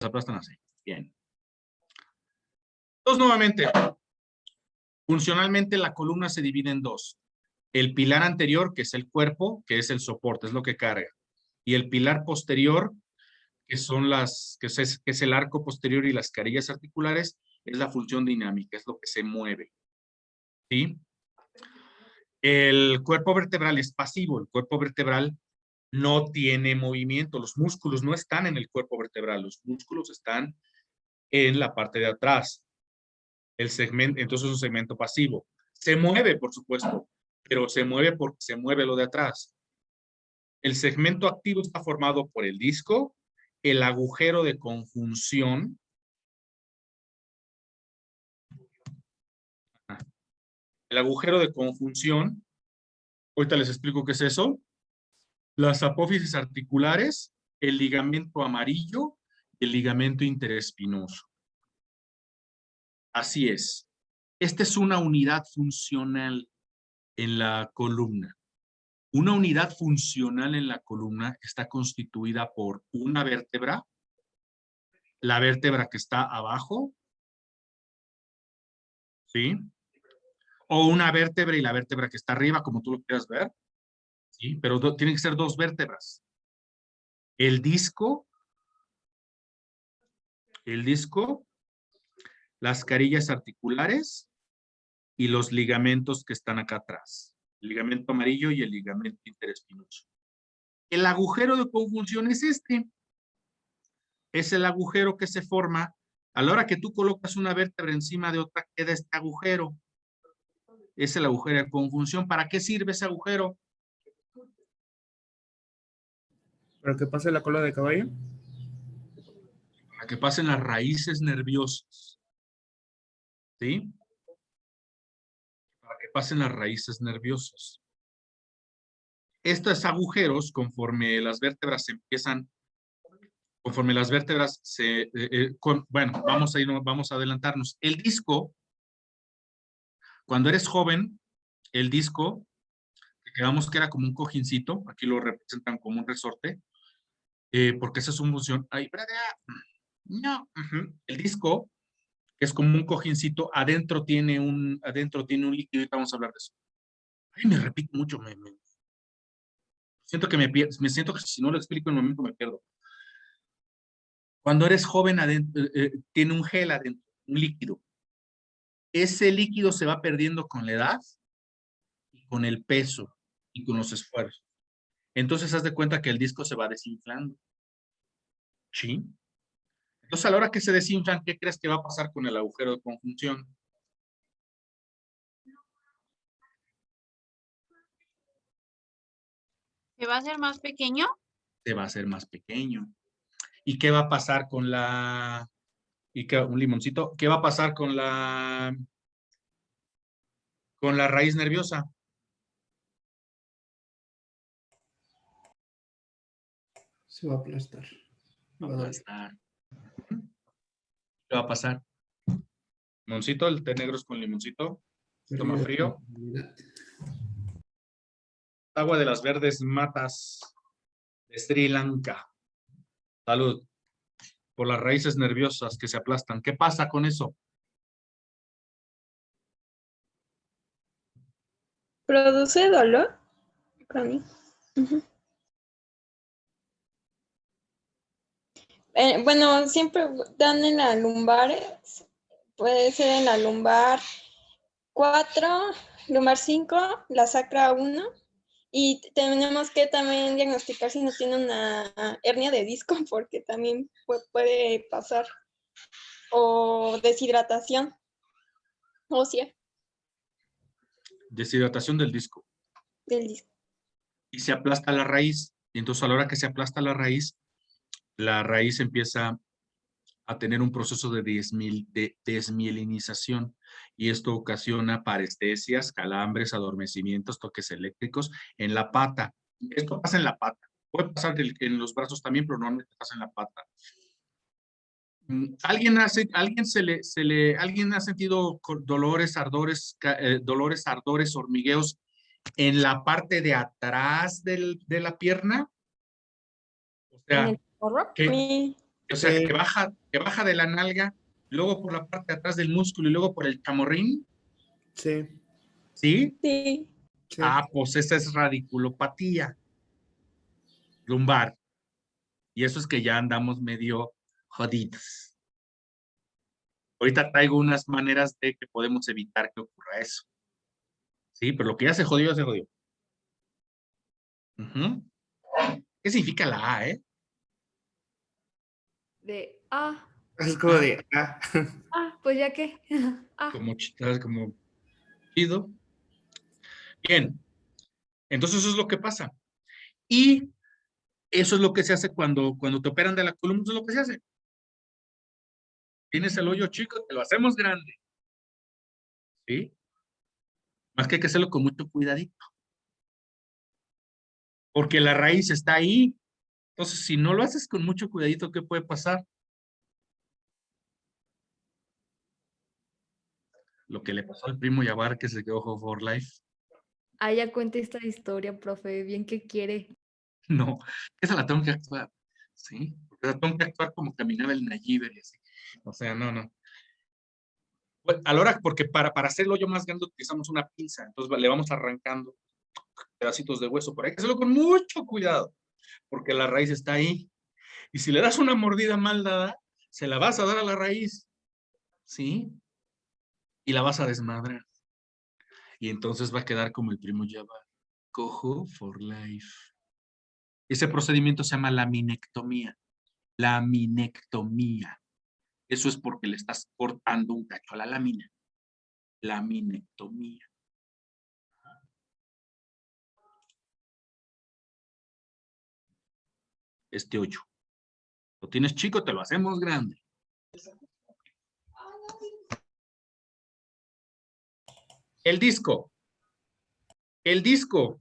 se aplastan así. Bien. Entonces, nuevamente, funcionalmente la columna se divide en dos. El pilar anterior, que es el cuerpo, que es el soporte, es lo que carga. Y el pilar posterior, que son que es el arco posterior y las carillas articulares, es la función dinámica, es lo que se mueve. ¿Sí? El cuerpo vertebral es pasivo, el cuerpo vertebral no tiene movimiento, los músculos no están en el cuerpo vertebral, los músculos están en la parte de atrás. El segmento, entonces es un segmento pasivo. Se mueve, por supuesto, pero se mueve porque se mueve lo de atrás. El segmento activo está formado por el disco, el agujero de conjunción, el agujero de conjunción, ahorita les explico qué es eso, las apófisis articulares, el ligamento amarillo y el ligamento interespinoso. Así es. Esta es una unidad funcional en la columna. Una unidad funcional en la columna está constituida por una vértebra, la vértebra que está abajo, ¿sí? O una vértebra y la vértebra que está arriba, como tú lo quieras ver, ¿sí? Pero tienen que ser dos vértebras. El disco, las carillas articulares y los ligamentos que están acá atrás. El ligamento amarillo y el ligamento interespinoso. El agujero de conjunción es este. Es el agujero que se forma a la hora que tú colocas una vértebra encima de otra, queda este agujero. Es el agujero de conjunción. ¿Para qué sirve ese agujero? ¿Para que pase la cola de caballo? Para que pasen las raíces nerviosas. ¿Sí? Para que pasen las raíces nerviosas. Estos agujeros, conforme las vértebras bueno, vamos a adelantarnos. El disco, cuando eres joven, el disco, que quedamos que era como un cojincito, aquí lo representan como un resorte, porque esa es su función. Ay, no. El disco, que es como un cojincito, adentro tiene un líquido, y vamos a hablar de eso. Ay, me repito mucho, siento que me siento que si no lo explico en el momento me pierdo. Cuando eres joven, tiene un gel adentro, un líquido. Ese líquido se va perdiendo con la edad, y con el peso y con los esfuerzos. Entonces, haz de cuenta que el disco se va desinflando. ¿Sí? Entonces, a la hora que se desinflan, ¿qué crees que va a pasar con el agujero de conjunción? ¿Se va a hacer más pequeño? Se va a hacer más pequeño. ¿Y qué va a pasar con un limoncito? ¿Qué va a pasar con la raíz nerviosa? Se va a aplastar. Va a aplastar. ¿Qué va a pasar? Limoncito, el té negro es con limoncito. Toma frío. Agua de las verdes matas de Sri Lanka. Salud. Por las raíces nerviosas que se aplastan. ¿Qué pasa con eso? ¿Produce dolor? Bueno, siempre dan en la lumbar, puede ser en la lumbar 4, lumbar 5, la sacra 1, y tenemos que también diagnosticar si no tiene una hernia de disco, porque también puede pasar, o deshidratación ósea. Deshidratación del disco. Del disco. Y se aplasta la raíz. Y entonces a la hora que se aplasta la raíz empieza a tener un proceso de desmielinización. Y esto ocasiona parestesias, calambres, adormecimientos, toques eléctricos en la pata. Esto pasa en la pata. Puede pasar en los brazos también, pero normalmente pasa en la pata. ¿Alguien ha sentido dolores, ardores, hormigueos en la parte de atrás de la pierna? O sea, ¿En el morro? Sí. O sea, Sí. que baja de la nalga, luego por la parte de atrás del músculo y luego por el chamorrín, Sí. ¿sí? Sí. Sí. Ah, pues esa es radiculopatía lumbar. Y eso es que ya andamos medio jodidos. Ahorita traigo unas maneras de que podemos evitar que ocurra eso. Sí, pero lo que ya se jodió, se jodió. Ujú. ¿Qué significa la A, De, Es como de, pues ya que. Como chido. Bien, entonces eso es lo que pasa. Y eso es lo que se hace cuando te operan de la columna, eso es lo que se hace. Tienes el hoyo chico, te lo hacemos grande. ¿Sí? Más que hay que hacerlo con mucho cuidadito. Porque la raíz está ahí. Entonces, si no lo haces con mucho cuidadito, ¿qué puede pasar? Lo que le pasó al primo Yabar que se quedó for life. Ya cuenta esta historia, profe, bien que quiere. No, esa la tengo que actuar. ¿Sí? Porque la tengo que actuar como caminaba el Nayiber y así. O sea, no. Bueno, a la hora, porque para hacer el hoyo más grande utilizamos una pinza, entonces le vamos arrancando pedacitos de hueso, pero hay que hacerlo con mucho cuidado, porque la raíz está ahí. Y si le das una mordida mal dada, se la vas a dar a la raíz, ¿sí? Y la vas a desmadrar. Y entonces va a quedar como el primo Yabar, cojo for life. Ese procedimiento se llama laminectomía. Laminectomía. Eso es porque le estás cortando un cacho a la lámina. Laminectomía. Este hoyo. Lo tienes chico, te lo hacemos grande. El disco. El disco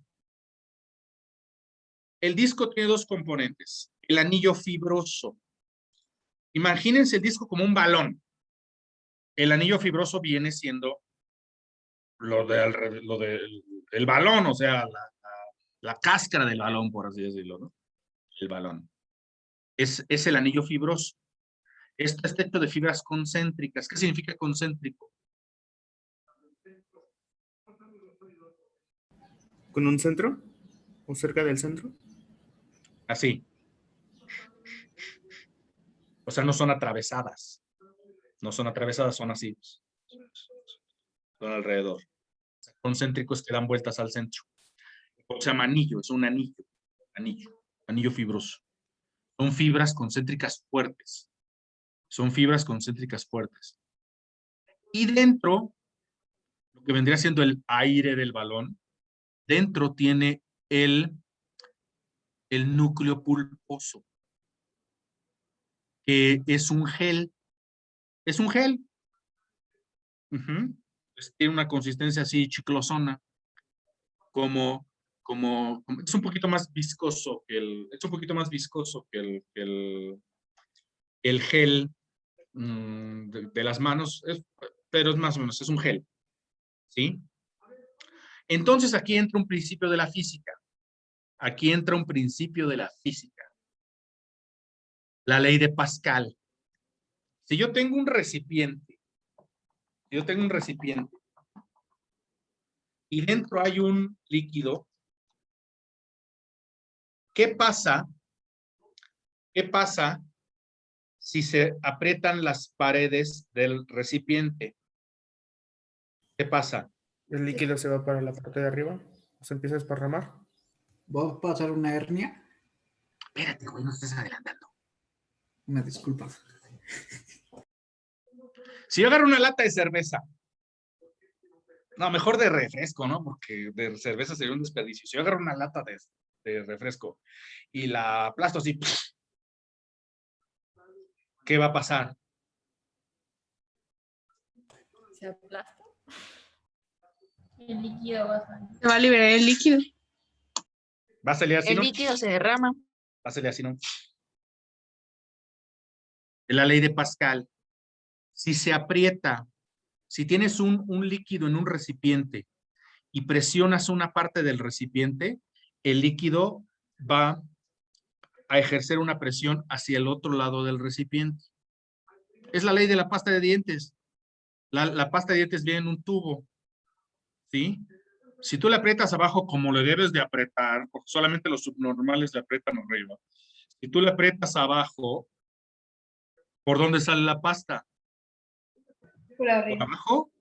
tiene dos componentes. El anillo fibroso. Imagínense el disco como un balón. El anillo fibroso viene siendo el balón, o sea, la cáscara del balón, por así decirlo, ¿no? El balón. Es el anillo fibroso. Esto está hecho de fibras concéntricas. ¿Qué significa concéntrico? ¿Con un centro? ¿O cerca del centro? Así. O sea, no son atravesadas. No son atravesadas, son así. Son alrededor. Concéntricos que dan vueltas al centro. O sea, anillo, es un anillo fibroso. Son fibras concéntricas fuertes. Son fibras concéntricas fuertes. Y dentro, lo que vendría siendo el aire del balón, dentro tiene el núcleo pulposo, que es un gel. Es un gel. Tiene una consistencia así chiclosona, es un poquito más viscoso que el gel de las manos, pero es más o menos, es un gel, ¿sí? Entonces aquí entra un principio de la física. Aquí entra un principio de la física. La ley de Pascal. Si yo tengo un recipiente, y dentro hay un líquido, ¿qué pasa si se aprietan las paredes del recipiente? ¿Qué pasa? El líquido se va para la parte de arriba. Se empieza a esparramar. ¿Va a pasar una hernia? Espérate, güey, no estés adelantando. Una disculpa. Si yo agarro una lata de cerveza, no, mejor de refresco, ¿no? Porque de cerveza sería un desperdicio. Si yo agarro una lata de refresco y la aplasto así, ¿qué va a pasar? Se aplasta. El líquido va a salir. Se va a liberar el líquido. ¿Va a salir así, El no? líquido se derrama. Va a salir así, ¿no? Es la ley de Pascal. Si se aprieta, si tienes un líquido en un recipiente y presionas una parte del recipiente, el líquido va a ejercer una presión hacia el otro lado del recipiente. Es la ley de la pasta de dientes. La pasta de dientes viene en un tubo, ¿sí? Si tú le aprietas abajo como le debes de apretar, porque solamente los subnormales le aprietan arriba. Si tú le aprietas abajo, ¿por dónde sale la pasta? Por ¿Por arriba. abajo?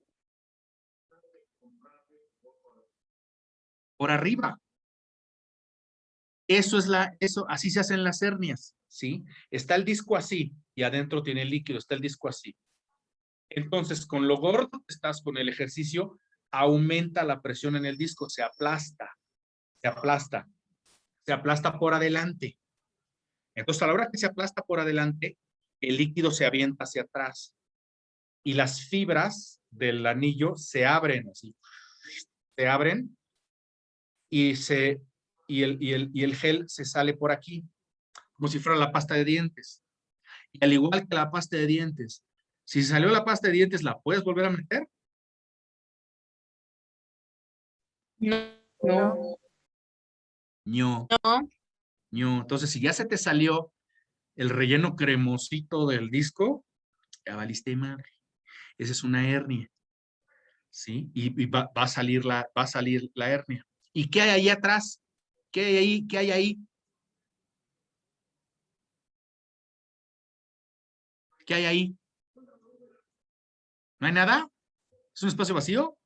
Por arriba. Eso, así se hacen las hernias, ¿sí? Está el disco así y adentro tiene el líquido, está el disco así. Entonces, con lo gordo que estás con el ejercicio, aumenta la presión en el disco, se aplasta, se aplasta, se aplasta por adelante. Entonces, a la hora que se aplasta por adelante, el líquido se avienta hacia atrás y las fibras del anillo se abren así, se abren y el gel se sale por aquí, como si fuera la pasta de dientes. Y al igual que la pasta de dientes, si salió la pasta de dientes, ¿la puedes volver a meter? No. No. No. No. No. Entonces, si ya se te salió el relleno cremosito del disco, ya valiste madre. Esa es una hernia, ¿sí? Y va a salir la hernia. ¿Y qué hay ahí atrás? ¿Qué hay ahí? ¿Qué hay ahí? ¿Qué hay ahí? ¿No hay nada? ¿Es un espacio vacío?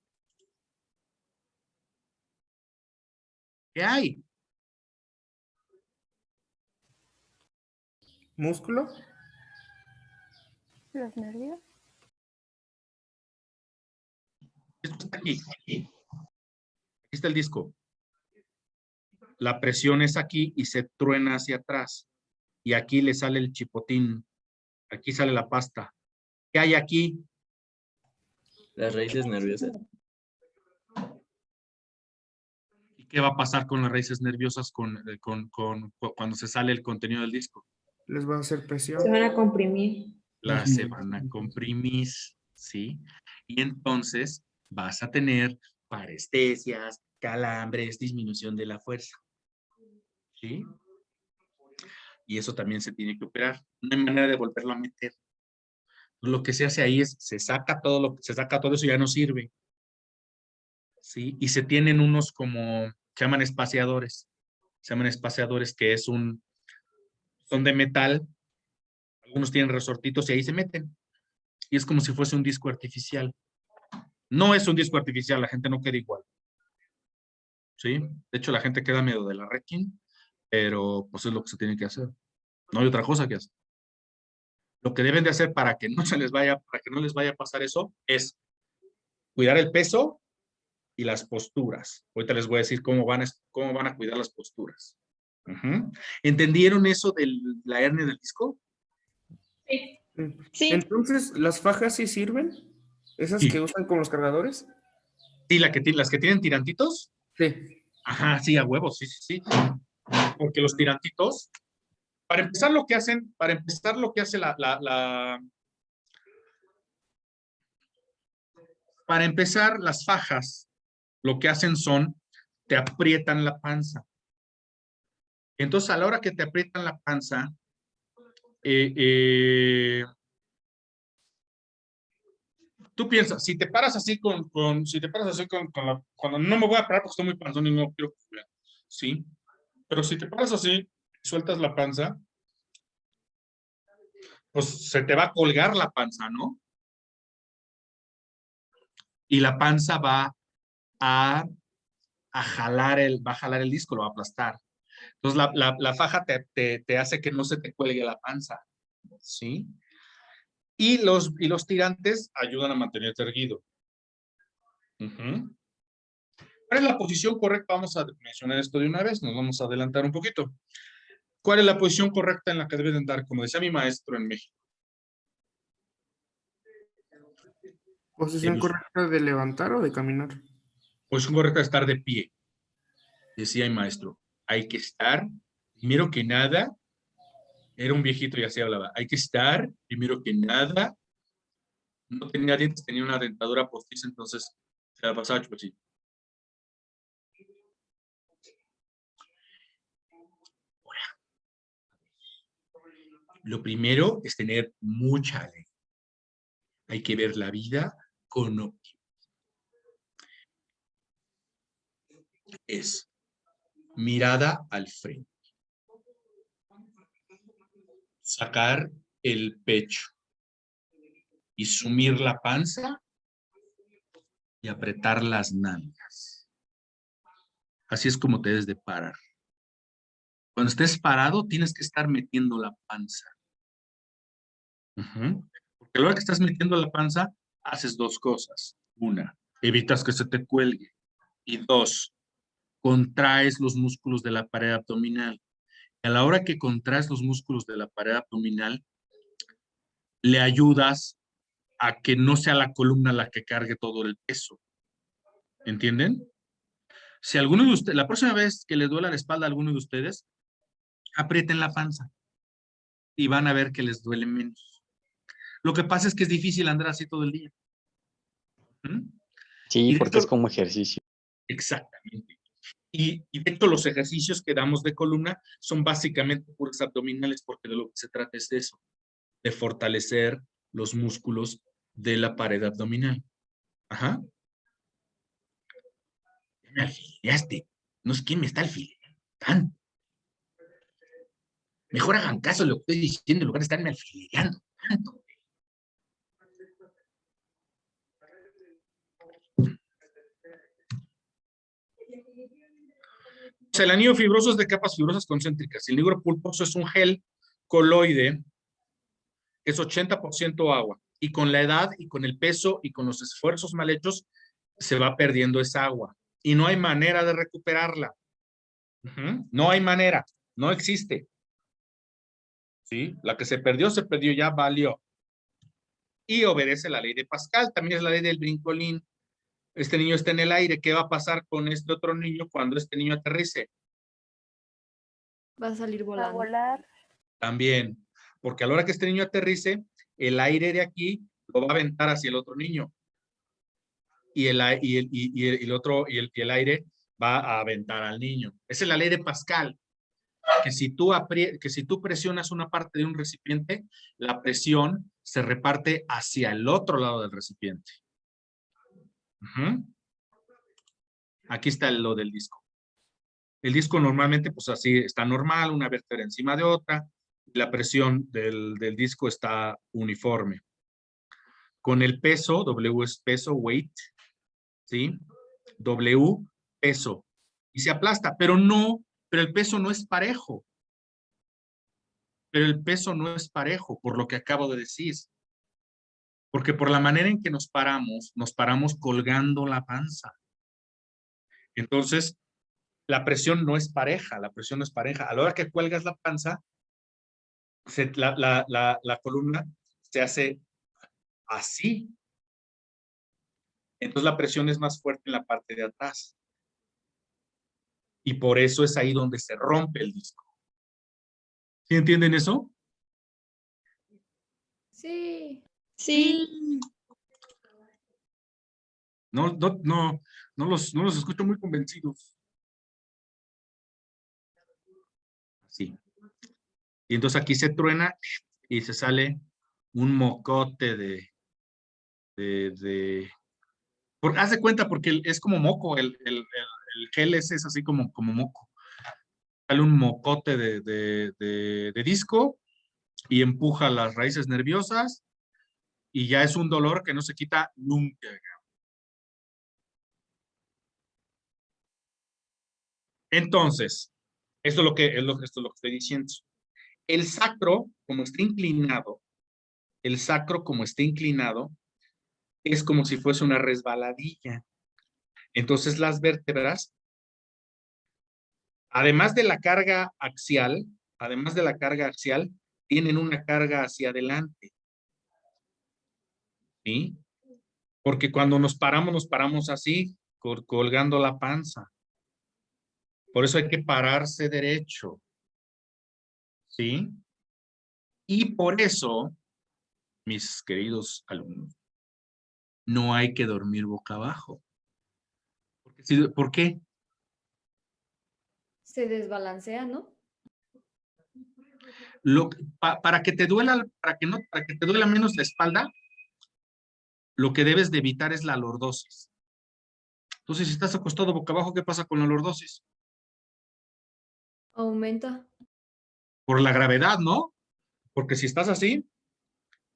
¿Qué hay? ¿Músculo? ¿Los nervios? Esto está aquí. Aquí está el disco. La presión es aquí y se truena hacia atrás. Y aquí le sale el chipotín. Aquí sale la pasta. ¿Qué hay aquí? Las raíces nerviosas. ¿Y qué va a pasar con las raíces nerviosas cuando se sale el contenido del disco? Les va a hacer presión. Se van a comprimir. Se van a comprimir, ¿sí? Y entonces vas a tener parestesias, calambres, disminución de la fuerza, ¿sí? Y eso también se tiene que operar. No hay manera de volverlo a meter. Lo que se hace ahí es, se saca todo eso, ya no sirve, ¿sí? Y se tienen unos se llaman espaciadores. Se llaman espaciadores que son de metal. Algunos tienen resortitos y ahí se meten. Y es como si fuese un disco artificial. No es un disco artificial, la gente no queda igual. ¿Sí? De hecho, la gente queda medio de la Requiem, pero pues es lo que se tiene que hacer. No hay otra cosa que hacer. Lo que deben de hacer para que no les vaya a pasar eso es cuidar el peso y las posturas. Ahorita les voy a decir cómo van a cuidar las posturas. ¿Entendieron eso de la hernia del disco? Sí. Sí. Entonces, ¿las fajas sí sirven? ¿Esas Sí. que usan con los cargadores? Sí, las que tienen tirantitos. Sí. Ajá, sí, a huevos, sí, sí, sí. Porque los tirantitos, para empezar lo que hace para empezar las fajas, lo que hacen te aprietan la panza. Entonces, a la hora que te aprietan la panza, tú piensas, si te paras así cuando no me voy a parar porque estoy muy panzón y no quiero que vean, ¿sí? Pero si te paras así, sueltas la panza, pues se te va a colgar la panza, ¿no? Y la panza va a jalar el disco, lo va a aplastar. Entonces, la faja te hace que no se te cuelgue la panza, ¿sí? Y los tirantes ayudan a mantenerte erguido. ¿Cuál es la posición correcta? Vamos a mencionar esto de una vez, nos vamos a adelantar un poquito. ¿Cuál es la posición correcta en la que deben andar? Como decía mi maestro en México. ¿Posición correcta de levantar o de caminar? Posición correcta de estar de pie. Decía mi maestro, hay que estar, primero que nada, era un viejito y así hablaba, hay que estar, primero que nada, no tenía dientes, tenía una dentadura postiza, entonces se la pasaba chupochito. Lo primero es tener mucha alegría. Hay que ver la vida con optimismo. Es mirada al frente. Sacar el pecho y sumir la panza y apretar las nalgas. Así es como te debes de parar. Cuando estés parado, tienes que estar metiendo la panza. Porque a la hora que estás metiendo la panza, haces dos cosas. Una, evitas que se te cuelgue. Y dos, contraes los músculos de la pared abdominal. Y a la hora que contraes los músculos de la pared abdominal, le ayudas a que no sea la columna la que cargue todo el peso. ¿Entienden? Si alguno de ustedes, la próxima vez que le duela la espalda a alguno de ustedes, aprieten la panza y van a ver que les duele menos. Lo que pasa es que es difícil andar así todo el día. Sí, Y de porque hecho, es como ejercicio. exactamente. Y de hecho los ejercicios que damos de columna son básicamente puros abdominales, porque de lo que se trata es de eso, de fortalecer los músculos de la pared abdominal. Ajá. Me alfileaste. No sé quién me está alfileando. Mejor hagan caso de lo que estoy diciendo en lugar de estarme alfileando tanto. O sea, el anillo fibroso es de capas fibrosas concéntricas. El negro pulposo es un gel coloide que es 80% agua. Y con la edad y con el peso y con los esfuerzos mal hechos, se va perdiendo esa agua. Y no hay manera de recuperarla. No hay manera. No existe. ¿Sí? La que se perdió, ya valió. Y obedece la ley de Pascal. También es la ley del brincolín. Este niño está en el aire. ¿Qué va a pasar con este otro niño cuando este niño aterrice? Va a salir volando. A volar. También, porque a la hora que este niño aterrice, el aire de aquí lo va a aventar hacia el otro niño. Y el aire va a aventar al niño. Esa es la ley de Pascal. Que si tú presionas una parte de un recipiente, la presión se reparte hacia el otro lado del recipiente. Aquí está lo del disco. El disco normalmente, pues así está normal, una vértebra encima de otra. La presión del disco está uniforme. Con el peso, W es peso, weight, ¿sí? W, peso. Y se aplasta, pero el peso no es parejo. Pero el peso no es parejo, por lo que acabo de decir. Porque por la manera en que nos paramos colgando la panza. Entonces, la presión no es pareja, A la hora que cuelgas la panza, la columna se hace así. Entonces la presión es más fuerte en la parte de atrás. Y por eso es ahí donde se rompe el disco. ¿Sí entienden eso? Sí. Sí. No los escucho muy convencidos. Sí. Y entonces aquí se truena y se sale un mocote haz de cuenta, porque es como moco, el gel es así como moco. Sale un mocote de disco y empuja las raíces nerviosas y ya es un dolor que no se quita nunca. Entonces, esto es lo que estoy diciendo. El sacro, como está inclinado, es como si fuese una resbaladilla. Entonces las vértebras, además de la carga axial, tienen una carga hacia adelante. ¿Sí? Porque cuando nos paramos así, colgando la panza. Por eso hay que pararse derecho. ¿Sí? Y por eso, mis queridos alumnos, no hay que dormir boca abajo. ¿Por qué? Se desbalancea, ¿no? Para que te duela, para que te duela menos la espalda, lo que debes de evitar es la lordosis. Entonces, si estás acostado boca abajo, ¿qué pasa con la lordosis? Aumenta. Por la gravedad, ¿no? Porque si estás así,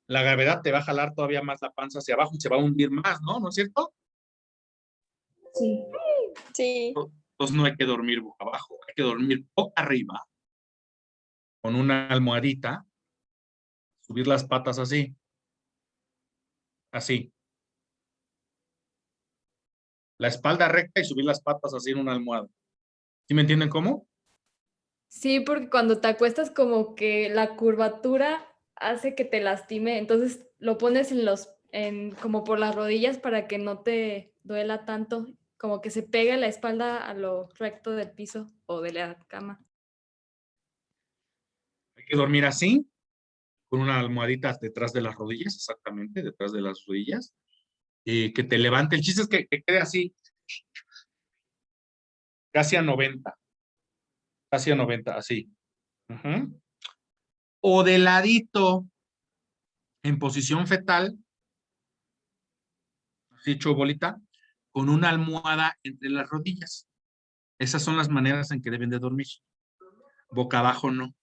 la gravedad te va a jalar todavía más la panza hacia abajo y se va a hundir más, ¿no? ¿No es cierto? Sí. Sí. Entonces no hay que dormir boca abajo, hay que dormir boca arriba, con una almohadita, subir las patas así, así. La espalda recta y subir las patas así en una almohada. ¿Sí me entienden cómo? Sí, porque cuando te acuestas como que la curvatura hace que te lastime, entonces lo pones como por las rodillas para que no te duela tanto, como que se pegue la espalda a lo recto del piso o de la cama. Hay que dormir así, con una almohadita detrás de las rodillas, exactamente, detrás de las rodillas, y que te levante. El chiste es que quede así, casi a 90, así. Ujú. O de ladito, en posición fetal, así hecho bolita, con una almohada entre las rodillas. Esas son las maneras en que deben de dormir. Boca abajo no.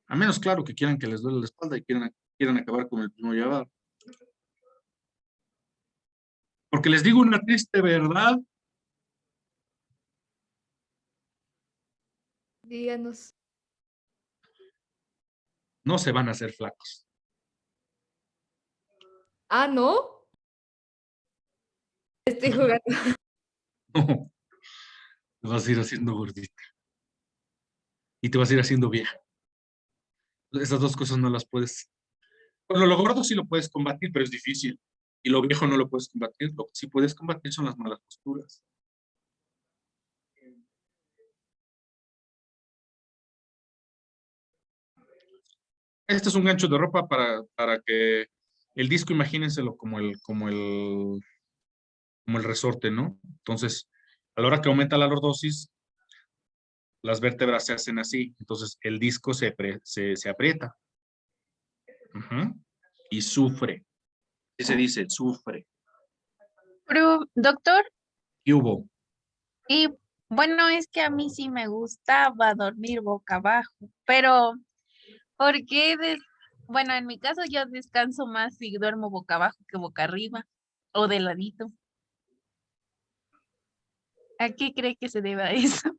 A menos, claro, que quieran que les duele la espalda y quieran acabar con el primo llevado. Porque les digo una triste verdad, Díganos. no se van a hacer flacos. Ah, ¿no? Estoy jugando. No, te vas a ir haciendo gordita y te vas a ir haciendo vieja. Esas dos cosas no las puedes. Bueno, lo gordo sí lo puedes combatir, pero es difícil. Y lo viejo no lo puedes combatir. Lo que sí puedes combatir son las malas posturas. Este es un gancho de ropa para que el disco, imagínenselo como el resorte, ¿no? Entonces, a la hora que aumenta la lordosis, las vértebras se hacen así. Entonces, el disco se aprieta. Ujú. Y sufre. ¿Qué se dice? Sufre. Pero, doctor, ¿Qué hubo? y bueno, es que a mí sí me gustaba dormir boca abajo, pero ¿por qué? Bueno, en mi caso yo descanso más si duermo boca abajo que boca arriba o de ladito. ¿A qué cree que se deba eso?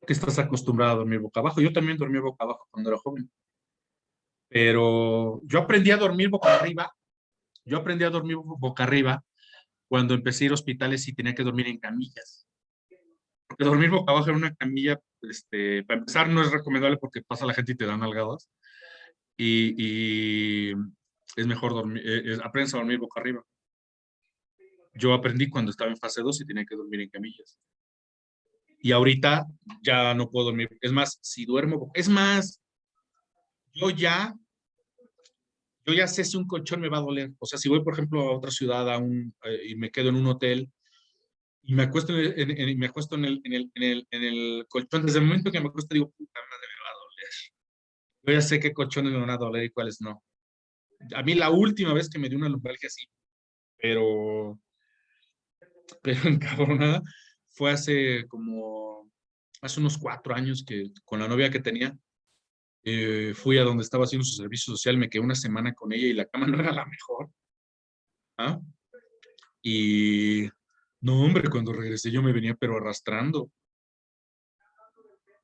Que estás acostumbrado a dormir boca abajo. Yo también dormía boca abajo cuando era joven. Pero yo aprendí a dormir boca arriba. Yo aprendí a dormir boca arriba cuando empecé a ir a hospitales y tenía que dormir en camillas. Porque dormir boca abajo en una camilla, para empezar, no es recomendable porque pasa la gente y te dan nalgadas. Y es mejor dormir, aprendes a dormir boca arriba. Yo aprendí cuando estaba en fase 2 y tenía que dormir en camillas. Y ahorita ya no puedo dormir. Es más, si duermo, es más, yo ya sé si un colchón me va a doler. O sea, si voy, por ejemplo, a otra ciudad y me quedo en un hotel y me acuesto me acuesto en el colchón, desde el momento que me acuesto digo, puta madre, me va a doler. Yo ya sé qué colchones me van a doler y cuáles no. A mí la última vez que me dio una lumbalgia así, pero, pero encabronada, fue hace unos 4 años que con la novia que tenía, fui a donde estaba haciendo su servicio social, me quedé una semana con ella y la cama no era la mejor. ¿Ah? Y no, hombre, cuando regresé yo me venía pero arrastrando.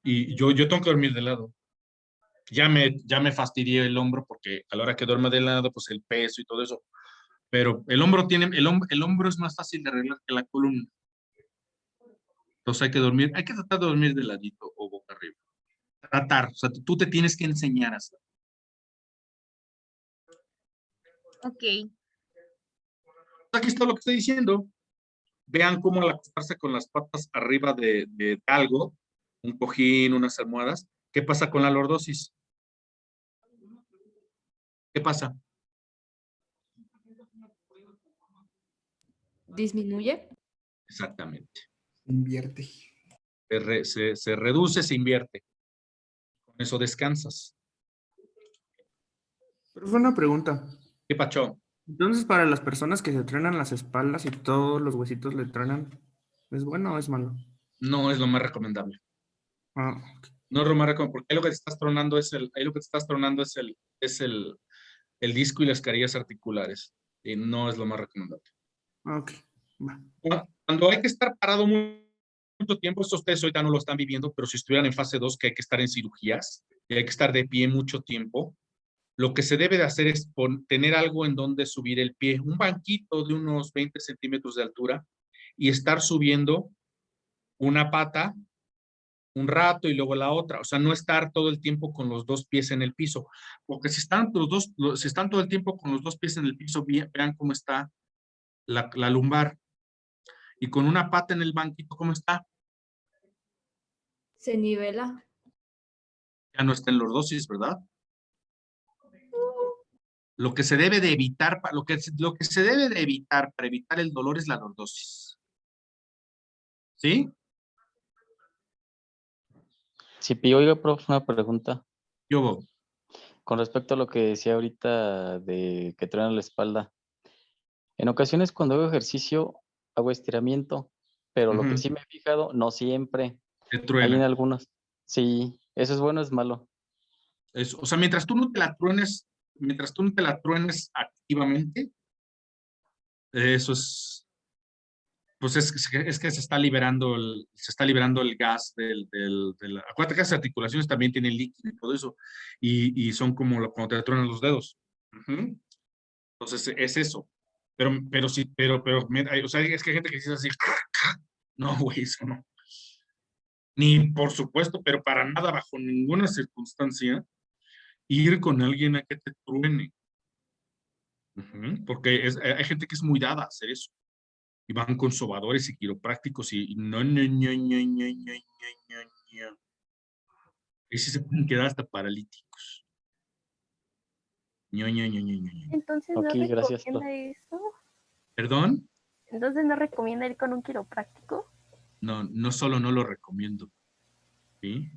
Y yo tengo que dormir de lado. Ya me fastidié el hombro porque a la hora que duerme de lado, pues el peso y todo eso. Pero el hombro es más fácil de arreglar que la columna. Entonces hay que tratar de dormir de ladito o boca arriba. Tratar, o sea, tú te tienes que enseñar a hacer. Ok, Aquí está lo que estoy diciendo. Vean cómo al acostarse con las patas arriba de algo, un cojín, unas almohadas, ¿qué pasa con la lordosis? ¿Qué pasa? ¿Disminuye? Exactamente. Invierte. Se reduce, se invierte. Con eso descansas. Pero fue una pregunta. ¿Qué pacho? Entonces, para las personas que se truenan las espaldas y todos los huesitos le truenan, ¿es bueno o es malo? No es lo más recomendable. Ah, No es lo más recomendable, porque ahí lo que te estás tronando el disco y las carillas articulares. Y no es lo más recomendable. ok. Va. Cuando hay que estar parado mucho tiempo, esto ustedes ahorita no lo están viviendo, pero si estuvieran en fase 2, que hay que estar en cirugías y hay que estar de pie mucho tiempo, lo que se debe de hacer es tener algo en donde subir el pie, un banquito de unos 20 centímetros de altura y estar subiendo una pata un rato y luego la otra, o sea, no estar todo el tiempo con los dos pies en el piso, porque si están si están todo el tiempo con los dos pies en el piso, vean cómo está la lumbar, y con una pata en el banquito, ¿cómo está? Se nivela. Ya no está en lordosis, ¿verdad? Lo que se debe de evitar, lo que se debe de evitar para evitar el dolor es la lordosis. ¿Sí? Sí, oiga, profe, una pregunta. Yo, Con respecto a lo que decía ahorita de que truena la espalda. En ocasiones cuando hago ejercicio, hago estiramiento, pero lo que sí me he fijado, no siempre. te Hay en truena. algunos. Sí, ¿eso es bueno o es malo? O sea, mientras tú no te la truenes activamente, eso es, pues es que se está liberando el gas acuérdate que esas articulaciones también tienen líquido y todo eso, y son como cuando te truenan los dedos. Ujú. Entonces, es eso. Pero sí, o sea, es que hay gente que dice así, no, güey, eso no. Ni por supuesto, pero para nada, bajo ninguna circunstancia, ir con alguien a que te truene. Ujú. Porque hay gente que es muy dada a hacer eso. Y van con sobadores y quiroprácticos y no, no, no, no, no, no, no, no. Y sí se pueden quedar hasta paralíticos. No, no, no, no, no, no. Entonces no Ok, gracias, profe. recomienda eso. ¿Perdón? Entonces no recomienda ir con un quiropráctico. No, no solo no lo recomiendo, ¿sí?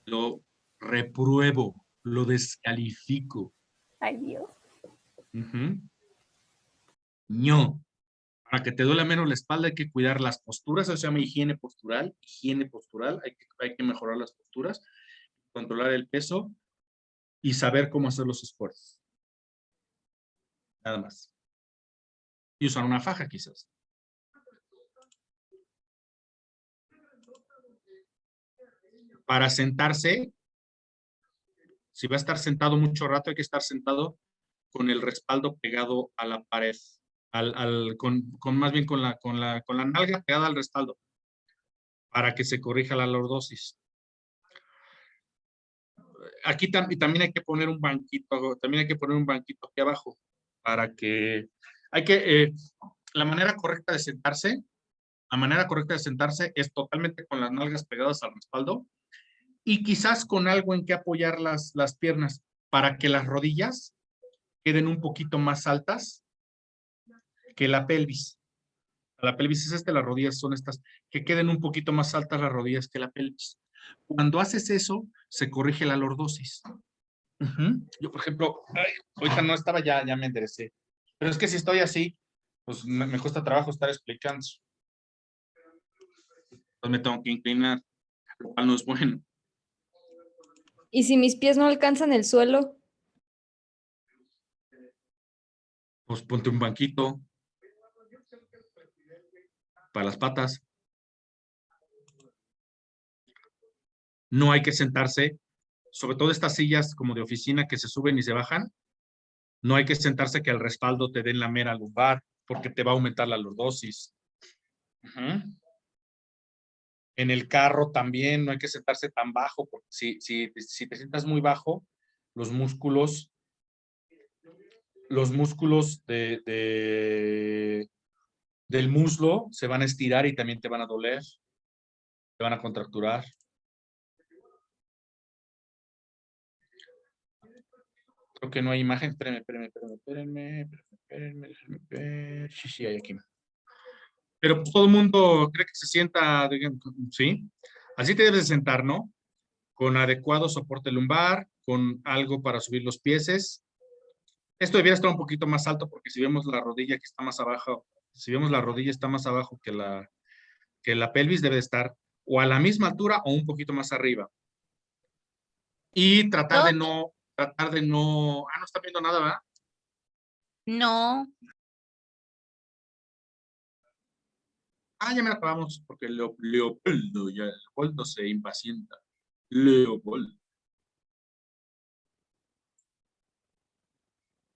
Lo repruebo, lo descalifico. Ay, Dios. Ujú. No. Para que te duela menos la espalda hay que cuidar las posturas, eso se llama higiene postural. Higiene postural, hay que mejorar las posturas, controlar el peso y saber cómo hacer los esfuerzos. Nada más. Y usar una faja quizás. Para sentarse, si va a estar sentado mucho rato, hay que estar sentado con el respaldo pegado a la pared, más bien con la nalga pegada al respaldo, para que se corrija la lordosis. Aquí también hay que poner un banquito, aquí abajo, para que, la manera correcta de sentarse es totalmente con las nalgas pegadas al respaldo y quizás con algo en que apoyar las piernas para que las rodillas queden un poquito más altas que la pelvis. La pelvis es las rodillas son estas, que queden un poquito más altas las rodillas que la pelvis. Cuando haces eso, se corrige la lordosis. Yo, por ejemplo, ahorita no estaba, ya me enderecé. Pero es que si estoy así, pues me cuesta trabajo estar explicando. Entonces me tengo que inclinar, lo cual no es bueno. ¿Y si mis pies no alcanzan el suelo? Pues ponte un banquito para las patas. No hay que sentarse, sobre todo estas sillas como de oficina que se suben y se bajan, no hay que sentarse que al respaldo te den la mera lumbar, porque te va a aumentar la lordosis. En el carro también no hay que sentarse tan bajo, porque si te sientas muy bajo, los músculos del muslo se van a estirar y también te van a doler, te van a contracturar. Creo que no hay imagen. Espérenme, déjenme ver. Sí, hay aquí. Pero pues todo el mundo cree que se sienta, ¿sí? Así te debes de sentar, ¿no? con adecuado soporte lumbar, con algo para subir los pies. Esto debería estar un poquito más alto porque si vemos la rodilla que está más abajo, si vemos la rodilla está más abajo que la pelvis, debe estar o a la misma altura o un poquito más arriba. Y tratar de no, no está viendo nada, ¿verdad? No, Ya me la acabamos porque Leopoldo se impacienta. Leopoldo.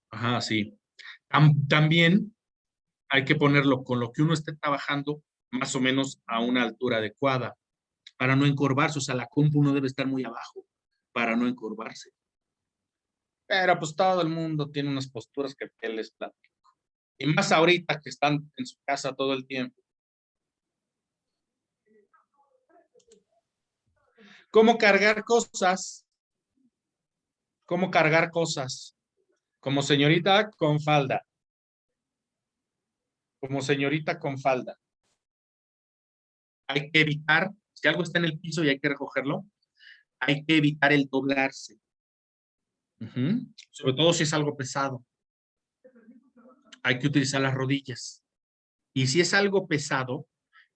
Ajá, sí. También hay que ponerlo con lo que uno esté trabajando más o menos a una altura adecuada para no encorvarse. O sea, la compu no debe estar muy abajo para no encorvarse. Pero pues todo el mundo tiene unas posturas que les platico. Y más ahorita que están en su casa todo el tiempo. ¿Cómo cargar cosas? ¿Cómo cargar cosas? Como señorita con falda. Como señorita con falda. Hay que evitar, si algo está en el piso y hay que recogerlo, hay que evitar el doblarse. Sobre todo si es algo pesado. Hay que utilizar las rodillas. Y si es algo pesado,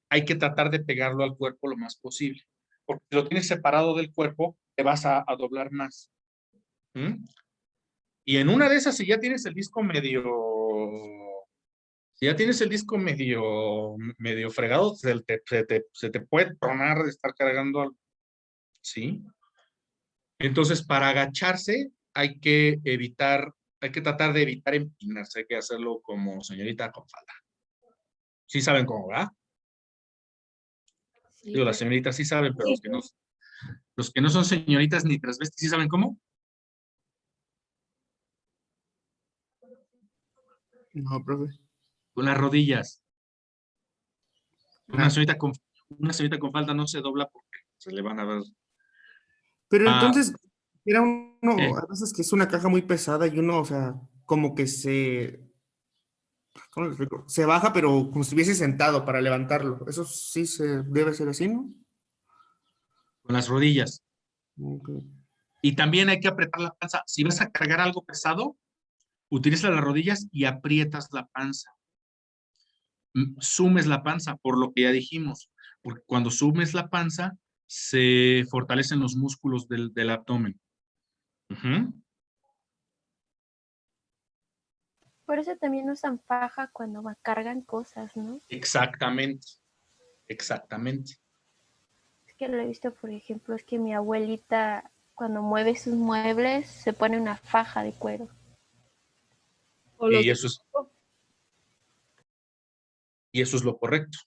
hay que tratar de pegarlo al cuerpo lo más posible. Porque si lo tienes separado del cuerpo, te vas a doblar más. Y en una de esas, si ya tienes el disco medio fregado, se te puede tronar de estar cargando algo. ¿Sí? Entonces, para agacharse, hay que tratar de evitar empinarse, hay que hacerlo como señorita con falda. Sí saben cómo, ¿verdad? Sí, Digo, las señoritas sí saben, pero los que no son señoritas ni transvestis, ¿sí saben cómo? No, profe. Con las rodillas. Una Ah, señorita con falda no se dobla porque se le van a ver. pero entonces, era ¿Qué? a veces que es una caja muy pesada y uno, o sea, como que ¿cómo le explico? Se baja, pero como si estuviese sentado para levantarlo. Eso sí se debe ser así, ¿no? Con las rodillas. Ok. Y también hay que apretar la panza. Si vas a cargar algo pesado, utiliza las rodillas y aprietas la panza. Sumes la panza, por lo que ya dijimos. Porque cuando sumes la panza, se fortalecen los músculos del abdomen. Por eso también usan faja cuando cargan cosas, ¿no? Exactamente. Exactamente. Es que lo he visto, por ejemplo, es que mi abuelita cuando mueve sus muebles se pone una faja de cuero. O los Y de- eso es lo correcto.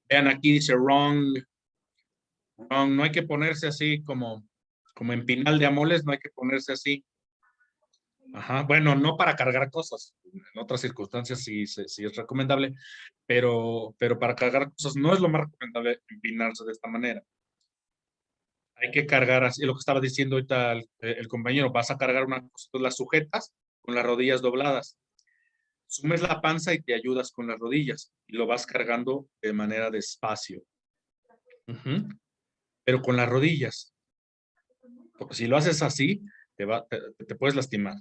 Vean, aquí dice wrong. No hay que ponerse así como en Pinal de Amoles, no hay que ponerse así. Ajá, bueno, no para cargar cosas. En otras circunstancias sí es recomendable, pero para cargar cosas no es lo más recomendable empinarse de esta manera. Hay que cargar así, lo que estaba diciendo ahorita el compañero, vas a cargar una cosa, tú las sujetas con las rodillas dobladas. Sumes la panza y te ayudas con las rodillas y lo vas cargando de manera despacio. Pero con las rodillas. Porque si lo haces así, te puedes lastimar.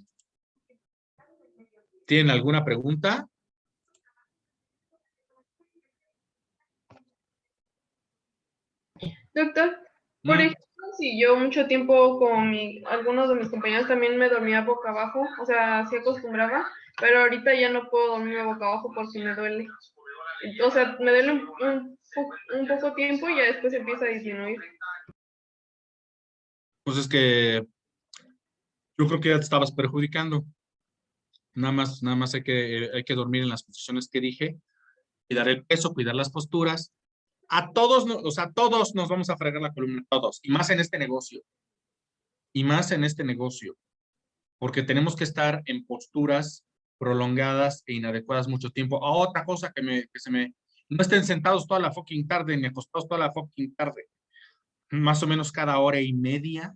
¿Tienen alguna pregunta? Doctor, por ejemplo, si yo mucho tiempo con algunos de mis compañeros también me dormía boca abajo, o sea, se acostumbraba, pero ahorita ya no puedo dormirme boca abajo porque me duele. O sea, me duele un poco tiempo y ya después empieza a disminuir. Pues es que yo creo que ya te estabas perjudicando. Nada más hay que dormir en las posiciones que dije, cuidar el peso, cuidar las posturas. A todos, o sea, todos nos vamos a fregar la columna, todos, y más en este negocio. Y más en este negocio, porque tenemos que estar en posturas prolongadas e inadecuadas mucho tiempo. Otra cosa no estén sentados toda la fucking tarde ni acostados toda la fucking tarde. Más o menos cada hora y media.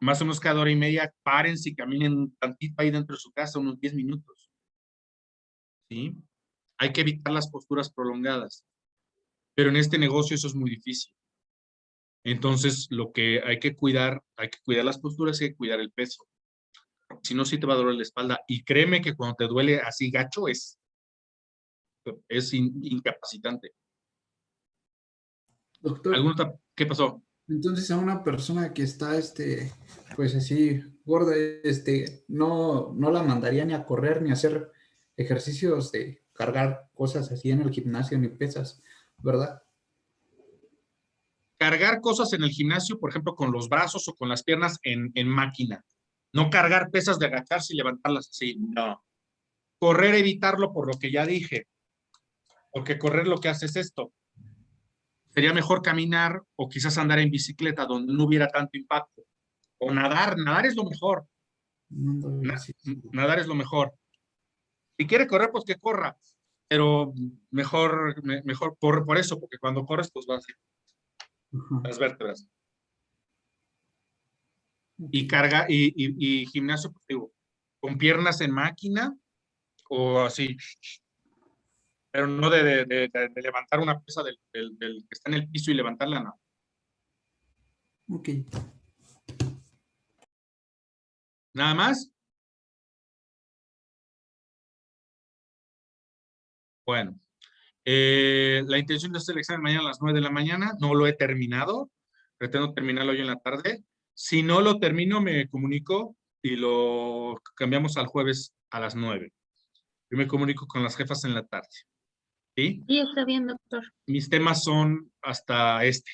Más o menos cada hora y media, párense y caminen tantito ahí dentro de su casa, unos 10 minutos. ¿Sí? Hay que evitar las posturas prolongadas. Pero en este negocio eso es muy difícil. Entonces, lo que hay que cuidar las posturas y hay que cuidar el peso. Si no, sí te va a doler la espalda. Y créeme que cuando te duele así gacho es incapacitante. Doctor, ¿Qué pasó? entonces a una persona que está, pues así, gorda, no la mandaría ni a correr ni a hacer ejercicios de cargar cosas así en el gimnasio ni pesas, ¿verdad? Cargar cosas en el gimnasio, por ejemplo, con los brazos o con las piernas en máquina. No cargar pesas de agacharse y levantarlas así, no. Correr, evitarlo por lo que ya dije. Porque correr lo que hace es esto. Sería mejor caminar o quizás andar en bicicleta donde no hubiera tanto impacto. O nadar es lo mejor. Nadar es lo mejor. Si quiere correr, pues que corra. Pero mejor por eso, porque cuando corres, pues vas a las vértebras. Y carga, y gimnasio, pues digo, con piernas en máquina o así. Pero no de levantar una pesa del que está en el piso y levantarla, no. Ok. ¿Nada más? Bueno. La intención de hacer el examen mañana a las 9 de la mañana. No lo he terminado. Pretendo terminarlo hoy en la tarde. Si no lo termino, me comunico y lo cambiamos al jueves a las 9. Yo me comunico con las jefas en la tarde. ¿Sí? Sí, está bien, doctor. Mis temas son hasta este.